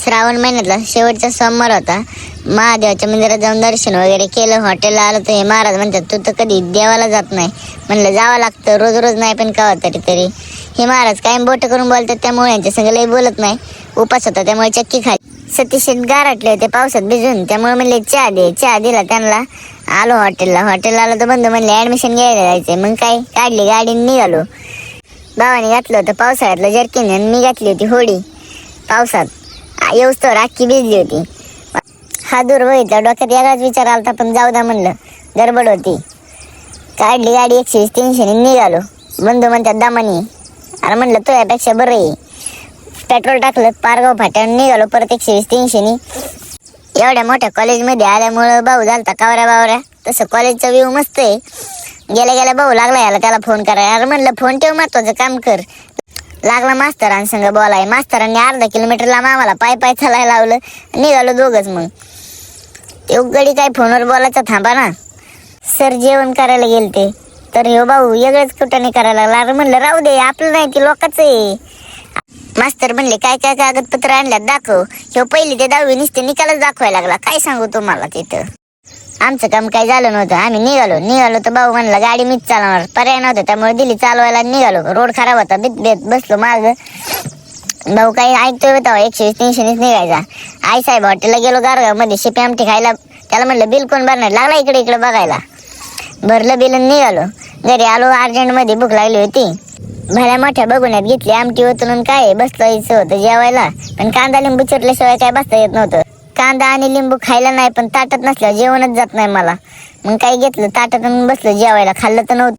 श्रावण महिन्यातला शेवटचा सोमवार होता. महादेवाच्या मंदिरात जाऊन दर्शन वगैरे केलं. हॉटेलला आलं तर हे महाराज म्हणतात तू तर कधी देवाला जात नाही. म्हणलं जावं लागतं, रोज रोज नाही पण कवा तरी. हे महाराज कायम बोट करून बोलतात, त्यामुळे यांच्या संग लई बोलत नाही. उपास होता त्यामुळे चक्की खाली. सतीश गारटले होते पावसात भिजून, त्यामुळे म्हणले चहा दे. चहा दिला त्यांना. आलो हॉटेलला आलो तर बंधू म्हणले ऍडमिशन घ्यायला जायचंय. मग काय काढली गाडी निघालो. भावाने घातलं होतं पावसाळ्यातलं जर्किन आणि मी घातली होती होडी. पावसात येऊस तर अख्खी भिजली होती. हा दूर बघितला, डोक्यात वेगळाच विचार आलता, पण जाऊ द्या म्हणलं, गडबड होती. काढली गाडी 120-300 निघालो. बंधू म्हणतात दामानी. अरे म्हणलं तो यापेक्षा बरं आहे. पेट्रोल टाकलं, पारगाव फाट्यावर निघालो परत 120-300. एवढ्या मोठ्या कॉलेजमध्ये आल्यामुळं भाऊ झालता कावऱ्या बावऱ्या. तसं कॉलेजचा व्ह्यू मस्त आहे. गेल्या भाऊ लागला याला त्याला फोन करायला. अरे म्हणलं फोन ठेव, महत्वाचं काम कर. लागला मास्तरांसंग बोलाय. मास्तरांनी अर्धा किलोमीटर लांब आम्हाला पाय चालायला लावलं. निघालो दोघंच. मग ते गडी काय फोनवर बोलायचा थांबा ना. सर जेवण करायला गेलते तर ह्यो भाऊ वेगळंच कुठं करायला लागला. अरे म्हणलं राहू दे, आपलं नाही ते लोकांचं आहे. मास्तर म्हणले काय काय कागदपत्र आणल्यात दाखव. ह्यो पहिली ते 10वी नुसते निकालच दाखवायला लागला. काय सांगू तुम्हाला. तिथं आमचं काम काही झालं नव्हतं. आम्ही निघालो तर भाऊ म्हणला गाडी मीच चालवणार. पर्याय नव्हता त्यामुळे दिली चालवायला. निघालो. रोड खराब होता, बेत बसलो माग. भाऊ काही ऐकतोय होता. 120-300 निघायचा. आई साहेब हॉटेलला गेलो गारगाव मध्ये शिपी आमटी खायला. त्याला म्हणलं बिल कोण भरणार. लागला इकडे बघायला. भरलं बिल निघालो. घरी आलो. अर्जंट मध्ये भूक लागली होती. भल्या मोठ्या बघुण्यात घेतली आमटी ओतून. काय बसवायचं होतं जेवायला, पण कांदा लिंबू चिरल्याशिवाय काय बसता येत नव्हतं. कांदा आणि लिंबू खायला नाही, पण ताटात नसल्यावर जेवणच जात नाही मला. मग काय घेतलं ताटात बसलो जेवायला. खाल्लं तर नव्हतं.